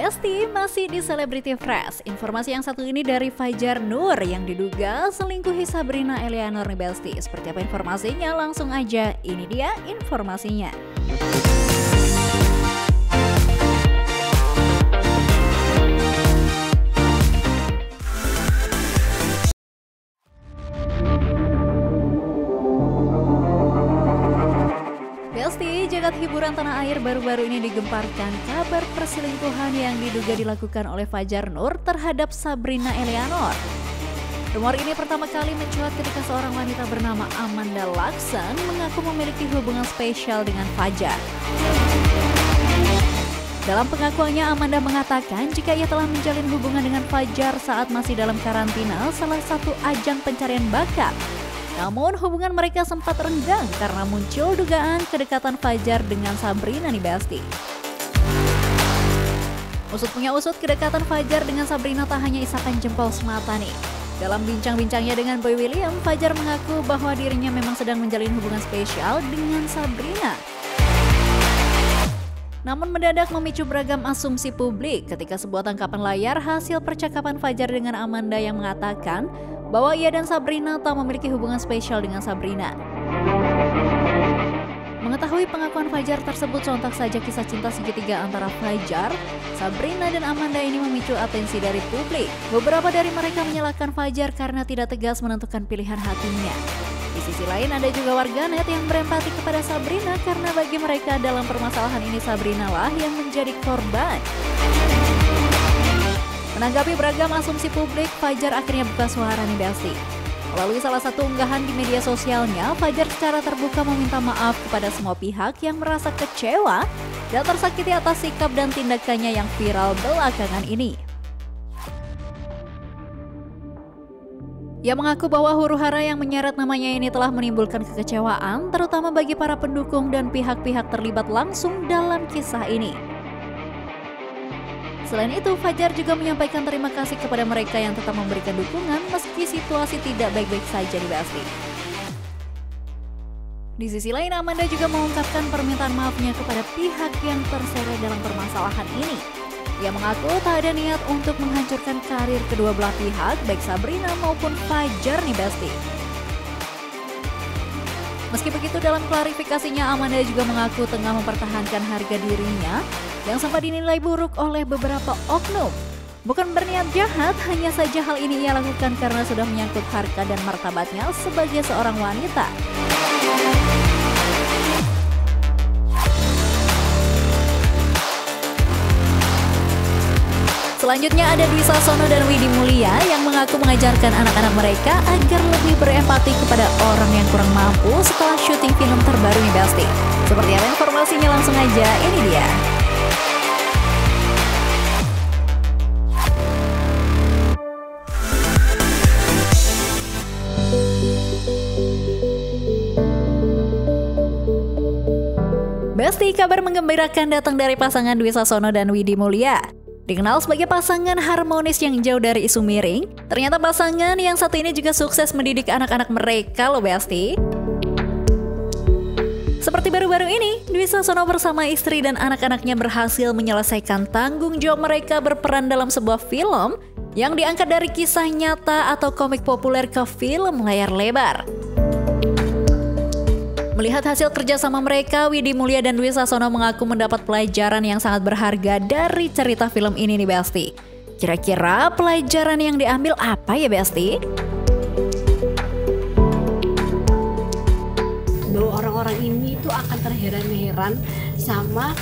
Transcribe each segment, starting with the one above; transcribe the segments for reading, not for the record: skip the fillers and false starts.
Besti masih di Celebrity Fresh. Informasi yang satu ini dari Fajar Nur yang diduga selingkuhi Sabrina Eleanor nih Besti. Seperti apa informasinya? Langsung aja, ini dia informasinya. Besti, jagat hiburan tanah air baru-baru ini digemparkan kabar perselingkuhan yang diduga dilakukan oleh Fajar Nur terhadap Sabrina Eleanor. Rumor ini pertama kali mencuat ketika seorang wanita bernama Amanda Lacsan mengaku memiliki hubungan spesial dengan Fajar. Dalam pengakuannya, Amanda mengatakan jika ia telah menjalin hubungan dengan Fajar saat masih dalam karantina salah satu ajang pencarian bakat. Namun hubungan mereka sempat renggang karena muncul dugaan kedekatan Fajar dengan Sabrina nih Besti. Usut punya usut, kedekatan Fajar dengan Sabrina tak hanya isapan jempol semata nih. Dalam bincang-bincangnya dengan Boy William, Fajar mengaku bahwa dirinya memang sedang menjalin hubungan spesial dengan Sabrina. Namun mendadak memicu beragam asumsi publik ketika sebuah tangkapan layar hasil percakapan Fajar dengan Amanda yang mengatakan bahwa ia dan Sabrina tak memiliki hubungan spesial dengan Sabrina. Mengetahui pengakuan Fajar tersebut, sontak saja kisah cinta segitiga antara Fajar, Sabrina dan Amanda ini memicu atensi dari publik. Beberapa dari mereka menyalahkan Fajar karena tidak tegas menentukan pilihan hatinya. Di sisi lain ada juga warganet yang berempati kepada Sabrina karena bagi mereka dalam permasalahan ini Sabrina lah yang menjadi korban. Menanggapi beragam asumsi publik, Fajar akhirnya buka suara nih Besti. Melalui salah satu unggahan di media sosialnya, Fajar secara terbuka meminta maaf kepada semua pihak yang merasa kecewa dan tersakiti atas sikap dan tindakannya yang viral belakangan ini. Ia mengaku bahwa huru-hara yang menyeret namanya ini telah menimbulkan kekecewaan, terutama bagi para pendukung dan pihak-pihak terlibat langsung dalam kisah ini. Selain itu, Fajar juga menyampaikan terima kasih kepada mereka yang tetap memberikan dukungan meski situasi tidak baik-baik saja di Besti. Di sisi lain, Amanda juga mengungkapkan permintaan maafnya kepada pihak yang terseret dalam permasalahan ini. Ia mengaku tak ada niat untuk menghancurkan karir kedua belah pihak, baik Sabrina maupun Fajar nih Besti. Meski begitu, dalam klarifikasinya Amanda juga mengaku tengah mempertahankan harga dirinya yang sempat dinilai buruk oleh beberapa oknum. Bukan berniat jahat, hanya saja hal ini ia lakukan karena sudah menyangkut harga dan martabatnya sebagai seorang wanita. Selanjutnya ada Dwi Sasono dan Widi Mulia yang mengaku mengajarkan anak-anak mereka agar lebih berempati kepada orang yang kurang mampu setelah syuting film terbaru nih Besti. Seperti apa informasinya, langsung aja, ini dia. Besti, kabar menggembirakan datang dari pasangan Dwi Sasono dan Widi Mulia. Dikenal sebagai pasangan harmonis yang jauh dari isu miring, ternyata pasangan yang satu ini juga sukses mendidik anak-anak mereka loh Besti. Seperti baru-baru ini, Dwi Sasono bersama istri dan anak-anaknya berhasil menyelesaikan tanggung jawab mereka berperan dalam sebuah film yang diangkat dari kisah nyata atau komik populer ke film layar lebar. Melihat hasil kerjasama mereka, Widi Mulia dan Dwi Sasono mengaku mendapat pelajaran yang sangat berharga dari cerita film ini nih Besti. Kira-kira pelajaran yang diambil apa ya Besti? Bahwa orang-orang ini tuh akan terheran-heran sama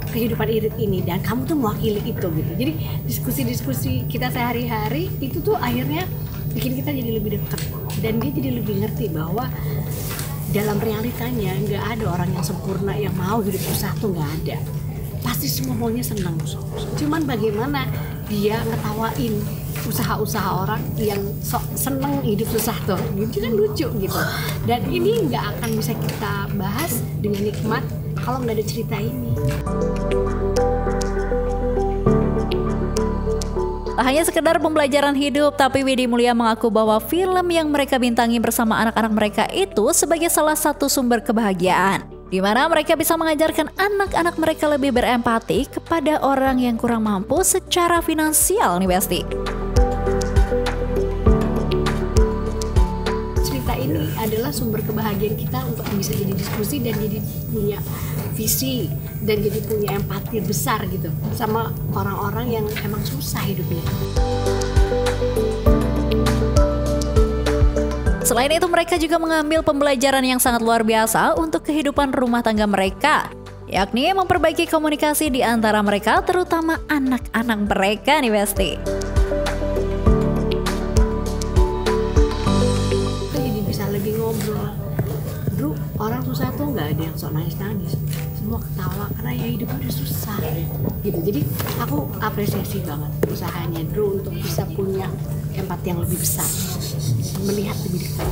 kehidupan irit ini dan kamu tuh mewakili itu gitu. Jadi diskusi-diskusi kita sehari-hari itu tuh akhirnya bikin kita jadi lebih dekat dan dia jadi lebih ngerti bahwa dalam realitanya nggak ada orang yang sempurna yang mau hidup susah tuh, nggak ada. Pasti semua maunya senang. Cuman bagaimana dia ngetawain usaha-usaha orang yang sok seneng hidup susah tuh, gitu kan lucu gitu. Dan ini nggak akan bisa kita bahas dengan nikmat kalau nggak ada cerita ini. Tak hanya sekedar pembelajaran hidup, tapi Widi Mulia mengaku bahwa film yang mereka bintangi bersama anak-anak mereka itu sebagai salah satu sumber kebahagiaan. di mana mereka bisa mengajarkan anak-anak mereka lebih berempati kepada orang yang kurang mampu secara finansial nih Besti. Cerita ini adalah sumber kebahagiaan kita untuk bisa jadi diskusi dan jadi punya visi dan jadi punya empati besar gitu sama orang-orang yang emang susah hidupnya. Selain itu mereka juga mengambil pembelajaran yang sangat luar biasa untuk kehidupan rumah tangga mereka, yakni memperbaiki komunikasi di antara mereka terutama anak-anak mereka nih Besti. Jadi bisa lebih ngobrol. Bro, orang susah tuh nggak ada yang sok nangis-nangis, semua ketawa karena ya hidup udah susah gitu. Jadi aku apresiasi banget usahanya Drew untuk bisa punya empati yang lebih besar, melihat lebih dekat.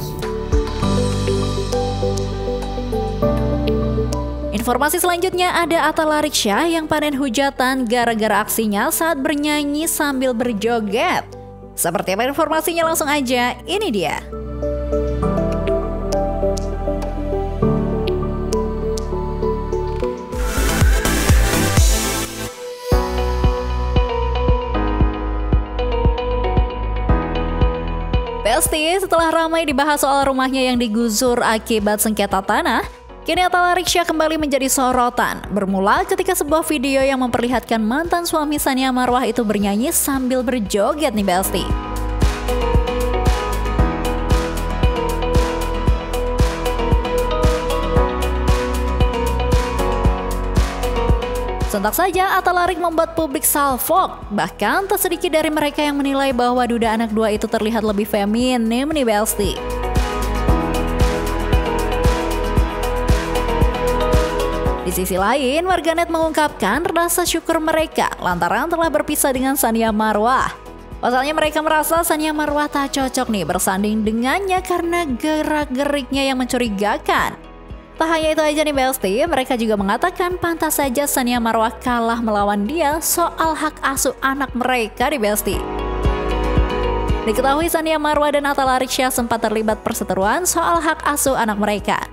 Informasi selanjutnya ada Atta Larisya yang panen hujatan gara-gara aksinya saat bernyanyi sambil berjoget. Seperti apa informasinya, langsung aja, ini dia. Besti, setelah ramai dibahas soal rumahnya yang digusur akibat sengketa tanah, kini Atta Larisya kembali menjadi sorotan. Bermula ketika sebuah video yang memperlihatkan mantan suami Tsania Marwah itu bernyanyi sambil berjoget nih Besti. Sontak saja Atta Larisya membuat publik salfok. Bahkan tak sedikit dari mereka yang menilai bahwa duda anak dua itu terlihat lebih feminim nih Besti. Di sisi lain, warganet mengungkapkan rasa syukur mereka lantaran telah berpisah dengan Tsania Marwah. Pasalnya mereka merasa Tsania Marwah tak cocok nih bersanding dengannya karena gerak-geriknya yang mencurigakan. Tak hanya itu aja nih Besti, mereka juga mengatakan pantas saja Tsania Marwah kalah melawan dia soal hak asuh anak mereka nih Besti. Diketahui Tsania Marwah dan Atta Larisya sempat terlibat perseteruan soal hak asuh anak mereka,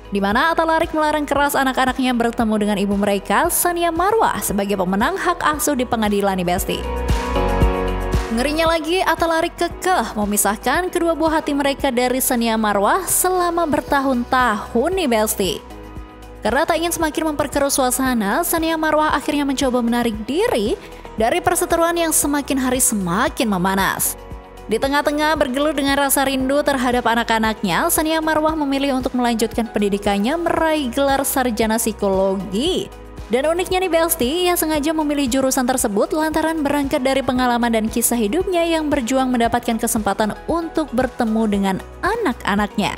di mana Atta Larisya melarang keras anak-anaknya bertemu dengan ibu mereka, Tsania Marwah, sebagai pemenang hak asuh di pengadilan nih Besti. Ngerinya lagi, Atta Larisya kekeh memisahkan kedua buah hati mereka dari Tsania Marwah selama bertahun-tahun nih Besti. Karena tak ingin semakin memperkeruh suasana, Tsania Marwah akhirnya mencoba menarik diri dari perseteruan yang semakin hari semakin memanas. Di tengah-tengah bergelut dengan rasa rindu terhadap anak-anaknya, Tsania Marwah memilih untuk melanjutkan pendidikannya meraih gelar sarjana psikologi. Dan uniknya nih Besti, ia sengaja memilih jurusan tersebut lantaran berangkat dari pengalaman dan kisah hidupnya yang berjuang mendapatkan kesempatan untuk bertemu dengan anak-anaknya.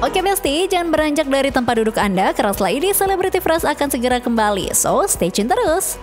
Oke Besti, jangan beranjak dari tempat duduk Anda, karena setelah ini Celebrity Fresh akan segera kembali. So, stay tune terus.